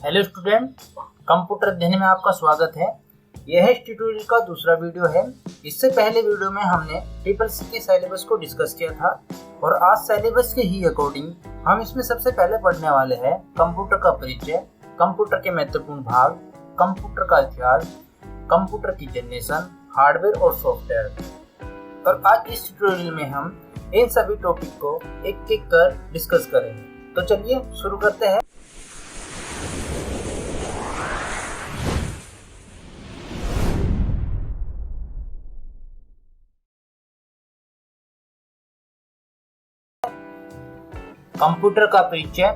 Hello student, computer अध्ययन में आपका स्वागत है। यह इस ट्यूटोरियल का दूसरा वीडियो है। इससे पहले वीडियो में हमने ट्रिपल-सी के सिलेबस को डिस्कस किया था और आज सिलेबस के ही अकॉर्डिंग हम इसमें सबसे पहले पढ़ने वाले हैं कंप्यूटर का परिचय, कंप्यूटर के महत्वपूर्ण भाग, कंप्यूटर का इतिहास, कंप्यूटर की जनरेशन, हार्डवेयर और सॉफ्टवेयर। और आज इस ट्यूटोरियल में हम इन सभी टॉपिक को एक एक कर डिस्कस करेंगे। तो चलिए शुरू करते हैं। कंप्यूटर का परिचय।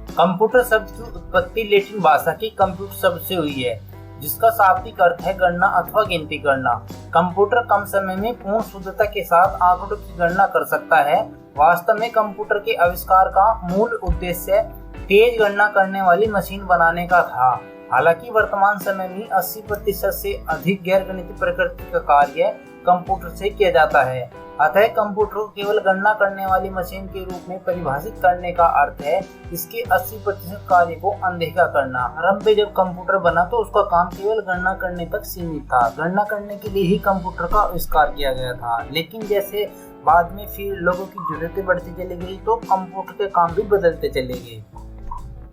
कंप्यूटर शब्द की उत्पत्ति लैटिन भाषा की कंप्यूट शब्द से हुई है, जिसका शाब्दिक अर्थ है गणना अथवा गिनती करना। कंप्यूटर कम समय में पूर्ण शुद्धता के साथ आंकड़ों की गणना कर सकता है। वास्तव में कंप्यूटर के आविष्कार का मूल उद्देश्य तेज गणना करने वाली मशीन बनाने का था। हालांकि वर्तमान समय में 80% से अधिक गैरगणितीय प्रकृति का कार्य कंप्यूटर से किया जाता है। अतः कंप्यूटर को केवल गणना करने वाली मशीन के रूप में परिभाषित करने का अर्थ है इसके 80% कार्य को अनदेखा करना। आरंभ में जब कंप्यूटर बना तो उसका काम केवल गणना करने तक सीमित था। गणना करने के लिए ही कंप्यूटर का आविष्कार किया गया था, लेकिन जैसे बाद में फिर लोगों की जरूरतें बढ़ती चली गई तो कंप्यूटर के काम भी बदलते चले गए।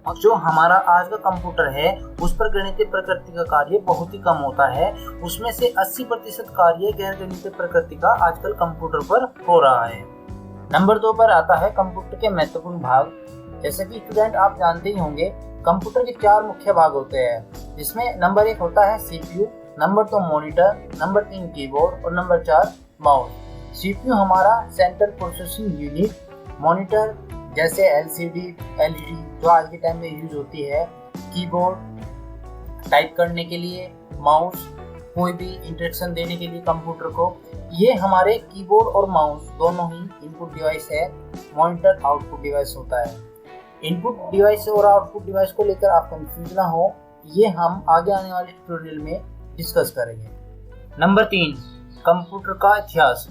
और जो हमारा आज का कंप्यूटर है उस पर गणितीय प्रकृति का कार्य बहुत ही कम होता है। उसमें से 80% कार्य गैर गणितीय प्रकृति का आजकल कंप्यूटर पर हो रहा है। नंबर 2 पर आता है कंप्यूटर के महत्वपूर्ण भाग। जैसे कि स्टूडेंट आप जानते ही होंगे, कंप्यूटर के 4 मुख्य भाग होते हैं, जिसमें नंबर 1 होता है CPU, number 2 monitor, number 3 keyboard और नंबर 4 माउस। सीपीयू हमारा सेंट्रल प्रोसेसिंग यूनिट, मॉनिटर जैसे एलसीडी, एलईडी जो आज के टाइम में यूज होती है, कीबोर्ड टाइप करने के लिए, माउस कोई भी इंस्ट्रक्शन देने के लिए कंप्यूटर को। ये हमारे कीबोर्ड और माउस दोनों ही इनपुट डिवाइस है। मॉनिटर आउटपुट डिवाइस होता है। इनपुट डिवाइस और आउटपुट डिवाइस को लेकर आप कंफ्यूज ना हो, ये हम आगे आने वाले ट्यूटोरियल में डिस्कस करेंगे। नंबर 3, कंप्यूटर का इतिहास।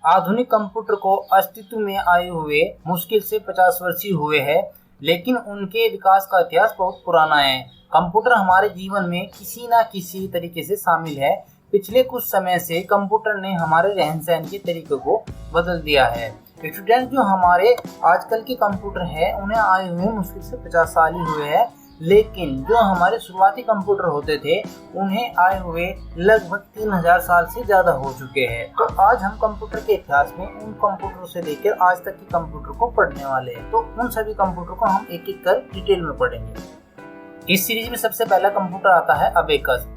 आधुनिक कंप्यूटर को अस्तित्व में आए हुए मुश्किल से 50 वर्ष ही हुए हैं, लेकिन उनके विकास का इतिहास बहुत पुराना है। कंप्यूटर हमारे जीवन में किसी न किसी तरीके से शामिल है। पिछले कुछ समय से कंप्यूटर ने हमारे रहन सहन के तरीकों को बदल दिया है। स्टूडेंट, जो हमारे आजकल के कंप्यूटर है उन्हें आए हुए मुश्किल से 50 साल ही हुए हैं, लेकिन जो हमारे शुरुआती कंप्यूटर होते थे उन्हें आए हुए लगभग 3000 साल से ज़्यादा हो चुके हैं। तो आज हम कंप्यूटर के इतिहास में उन कंप्यूटरों से लेकर आज तक के कंप्यूटर को पढ़ने वाले हैं। तो उन सभी कंप्यूटर को हम एक एक कर डिटेल में पढ़ेंगे। इस सीरीज में सबसे पहला कंप्यूटर आता है अबेकस।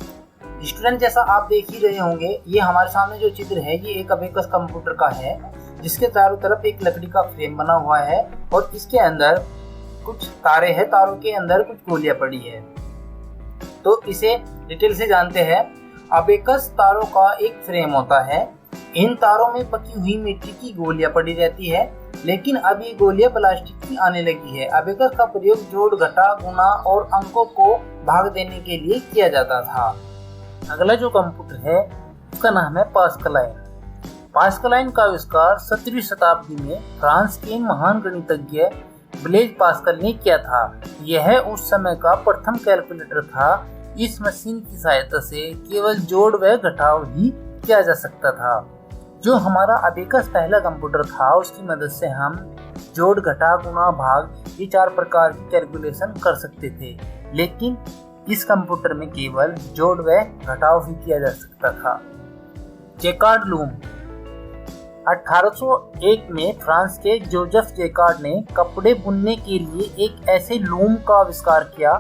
स्टूडेंट, जैसा आप देख ही रहे होंगे, ये हमारे सामने जो चित्र है ये एक अबेकस कंप्यूटर का है, जिसके चारों तरफ एक लकड़ी का फ्रेम बना हुआ है और इसके अंदर कुछ तारे हैं, तारों के अंदर कुछ गोलियां पड़ी है। तो इसे डिटेल से जानते हैं। अबेकस तारों का एक फ्रेम होता है। इन तारों में पकी हुई मिट्टी की गोलियां पड़ी रहती है, लेकिन अब ये गोलियां प्लास्टिक की आने लगी है। अबेकस का प्रयोग जोड़, घटा, गुणा और अंकों को भाग देने के लिए किया जाता था। अगला जो कंप्यूटर है उसका नाम है पास्कलाइन। पास्कलाइन का आविष्कार 17वीं शताब्दी में फ्रांस के महान गणितज्ञ ब्लेज पास्कल ने किया था। यह उस समय का प्रथम कैलकुलेटर था। इस मशीन की सहायता से केवल जोड़ व घटाव ही किया जा सकता था। जो हमारा अबेकस पहला कंप्यूटर था उसकी मदद से हम जोड़, घटा, गुणा, भाग ये 4 प्रकार की कैलकुलेशन कर सकते थे, लेकिन इस कंप्यूटर में केवल जोड़ व घटाव ही किया जा सकता था। Jaccard loom. 1801 में फ्रांस के जोसेफ जैकार्ड ने कपड़े बुनने के लिए एक ऐसे लूम का आविष्कार किया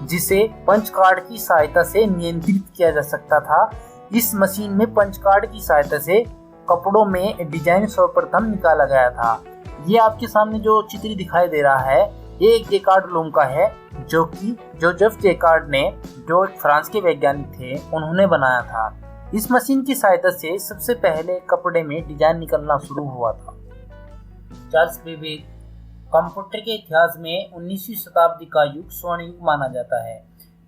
जिसे पंच कार्ड की सहायता से नियंत्रित किया जा सकता था। इस मशीन में पंच कार्ड की सहायता से कपड़ों में डिजाइन सर्वप्रथम निकाला गया था। ये आपके सामने जो चित्र दिखाई दे रहा है ये एक जैकार्ड लूम का है, जो कि जोसेफ जैकार्ड ने, जो फ्रांस के वैज्ञानिक थे, उन्होंने बनाया था। इस मशीन की सहायता से सबसे पहले कपड़े में डिजाइन निकलना शुरू हुआ था। Charles Babbage. कंप्यूटर के इतिहास में 19वीं शताब्दी का युग स्वर्ण युग माना जाता है।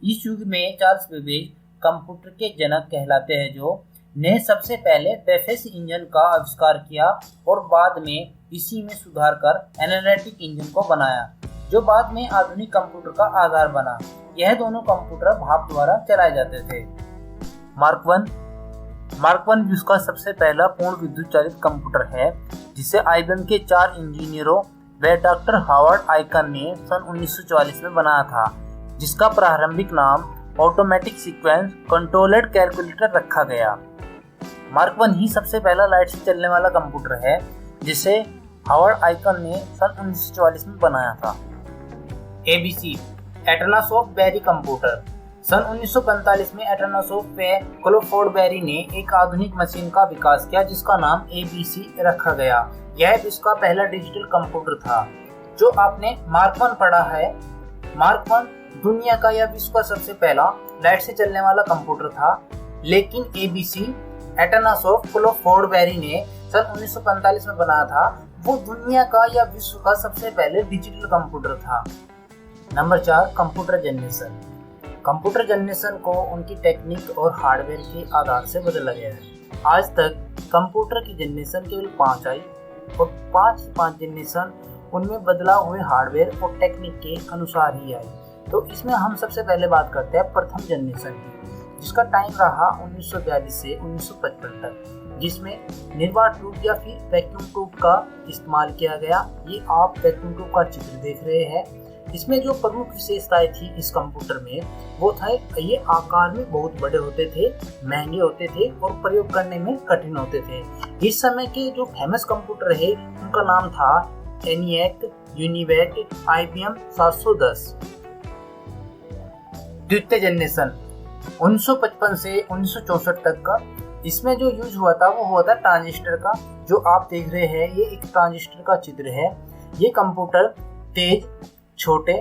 इस युग में चार्ल्स बेबेज कंप्यूटर के जनक कहलाते हैं, जो ने सबसे पहले बेफेस इंजन का आविष्कार किया और बाद में इसी में सुधार कर एनालिटिक इंजन को बनाया। जो बाद में आधुनिक कंप्यूटर का आधार बना। यह दोनों कंप्यूटर भाप द्वारा चलाए जाते थे। मार्क वन विश्व का सबसे पहला पूर्ण विद्युत चालित कंप्यूटर है, जिसे आईबीएम के 4 इंजीनियरों व डॉक्टर हावर्ड आइकन ने सन 1944 में बनाया था, जिसका प्रारंभिक नाम ऑटोमेटिक सीक्वेंस कंट्रोल्ड कैलकुलेटर रखा गया। मार्क वन ही सबसे पहला लाइट से चलने वाला कंप्यूटर है, जिसे हावर्ड आइकन ने सन 1944 में बनाया था। ABC Atanasoff Berry computer. सन 1945 में एटनासॉफ्ट व क्लॉफोर्ड बेरी ने एक आधुनिक मशीन का विकास किया, जिसका नाम एबीसी रखा गया। यह विश्व का पहला डिजिटल कंप्यूटर था। जो आपने मार्क वन पढ़ा है, मार्क वन दुनिया का या विश्व का सबसे पहला लाइट से चलने वाला कंप्यूटर था, लेकिन एबीसी एटनासॉफ्ट क्लॉफोर्ड बेरी ने सन 1945 में बनाया था, वो दुनिया का या विश्व का सबसे पहले डिजिटल कंप्यूटर था। Number 4, computer generation. Computer generation को उनकी टेक्निक और हार्डवेयर के आधार से बदला गया है। आज तक कंप्यूटर की जनरेशन केवल 5 आई और 5 जनरेशन उनमें बदलाव हुए हार्डवेयर और टेक्निक के अनुसार ही आई। तो इसमें हम सबसे पहले बात करते हैं प्रथम जनरेशन की, जिसका टाइम रहा 1942 से 1955 तक, जिसमें निर्वात ट्यूब या फिर वैक्यूम ट्यूब का इस्तेमाल किया गया। ये आप वैक्यूम ट्यूब का चित्र देख रहे हैं। इसमें जो प्रमुख विशेषताएं थी इस कंप्यूटर में, वो था ये आकार में बहुत बड़े होते थे, महंगे होते थे और प्रयोग करने में कठिन होते थे। इस समय के जो फेमस कंप्यूटर है उनका नाम था एनिएक, यूनिवैक, IBM 710। द्वितीय जनरेशन 1955 से 1964 तक का, इसमें जो यूज हुआ था वो हुआ था ट्रांजिस्टर का। जो आप देख रहे हैं ये एक ट्रांजिस्टर का चित्र है। ये कंप्यूटर तेज, छोटे,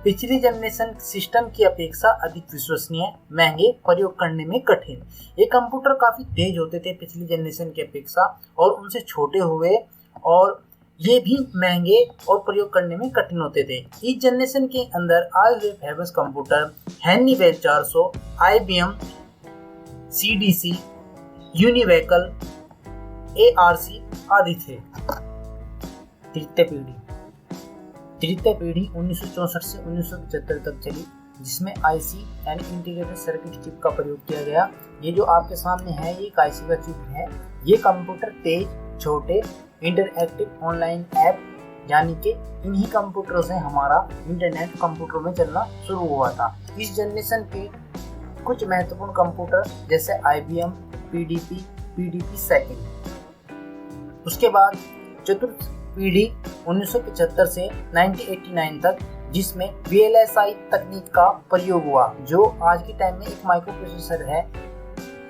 पिछली जनरेशन सिस्टम की अपेक्षा अधिक विश्वसनीय, महंगे, प्रयोग करने में कठिन। ये कंप्यूटर काफी तेज होते थे पिछली जनरेशन की अपेक्षा और उनसे छोटे हुए, और ये भी महंगे और प्रयोग करने में कठिन होते थे। इस जनरेशन के अंदर आए हुए famous computer Honeywell 400, IBM CDC, यूनिवैकल, ARC आदि थे। तृतीय पीढ़ी 1964 से 1975 तक चली, जिसमें IC यानी इंटीग्रेटेड सर्किट चिप का प्रयोग किया गया। ये जो आपके सामने है ये एक IC का चिप है। ये कंप्यूटर तेज, छोटे, इंटरएक्टिव ऑनलाइन ऐप, यानी कि इन्हीं कंप्यूटरों से हमारा इंटरनेट कंप्यूटर में चलना शुरू हुआ था। इस जनरेशन के कुछ महत्वपूर्ण कंप्यूटर जैसे IBM PDP सेकंड। उसके बाद चतुर्थ पीढ़ी 1975 से 1989 तक, जिसमें VLSI तकनीक का प्रयोग हुआ, जो आज के टाइम में एक माइक्रोप्रोसेसर है।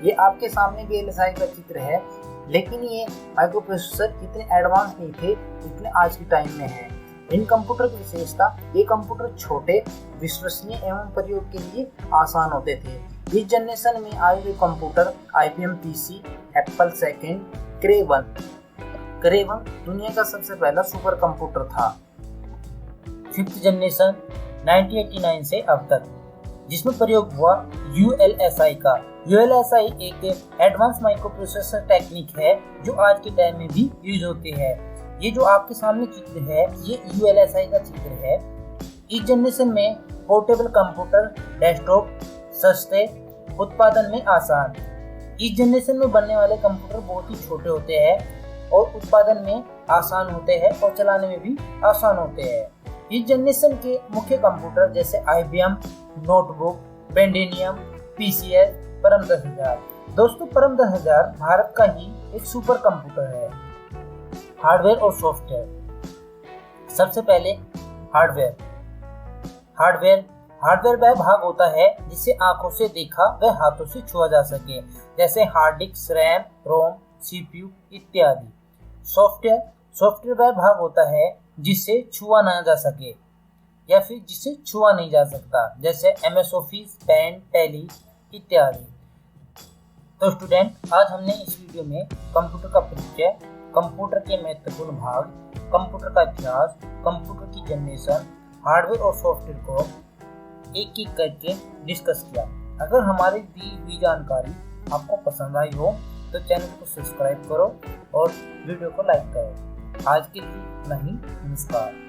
ये आपके सामने VLSI का चित्र है, लेकिन ये माइक्रोप्रोसेसर इतने एडवांस नहीं थे जितने आज के टाइम में है। इन कंप्यूटर की विशेषता, ये कंप्यूटर छोटे, विश्वसनीय एवं प्रयोग के लिए आसान होते थे। इस जनरेशन में आए हुए computer IBM PC, Apple second, क्रे वन दुनिया का सबसे पहला सुपर कंप्यूटर था। फिफ्थ जनरेशन 1989 से अब तक, जिसमें प्रयोग हुआ ULSI का। ULSI एक एडवांस माइक्रोप्रोसेसर टेक्निक है जो आज के टाइम में भी यूज होती है। ये जो आपके सामने चित्र है ये ULSI का चित्र है। इस जनरेशन में पोर्टेबल कंप्यूटर, डेस्कटॉप, सस्ते, उत्पादन में आसान। इस जनरेशन में बनने वाले कंप्यूटर बहुत ही छोटे होते हैं और उत्पादन में आसान होते हैं और चलाने में भी आसान होते हैं। इस जनरेशन के मुख्य कंप्यूटर जैसे IBM, नोटबुक, पेंटिनियम, PCS, परम 10000। दोस्तों, परम 10000 भारत का ही एक सुपर कंप्यूटर है। हार्डवेयर और सॉफ्टवेयर। सबसे पहले हार्डवेयर वह भाग होता है जिसे आंखों से देखा व हाथों से छुआ जा सके, जैसे हार्ड डिस्क, रैम, रोम, CPU इत्यादि। सॉफ्टवेयर वह भाग होता है जिसे छुआ ना जा सके या फिर जिसे छुआ नहीं जा सकता, जैसे MS ऑफिस, पेन, टैली इत्यादि। तो स्टूडेंट, आज हमने इस वीडियो में कंप्यूटर का परिचय, कंप्यूटर के महत्वपूर्ण भाग, कंप्यूटर का इतिहास, कंप्यूटर की जनरेशन, हार्डवेयर और सॉफ्टवेयर को एक एक करके डिस्कस किया। अगर हमारी दी हुई जानकारी आपको पसंद आई हो तो चैनल को सब्सक्राइब करो और वीडियो को लाइक करो। आज के लिए नहीं, नमस्कार।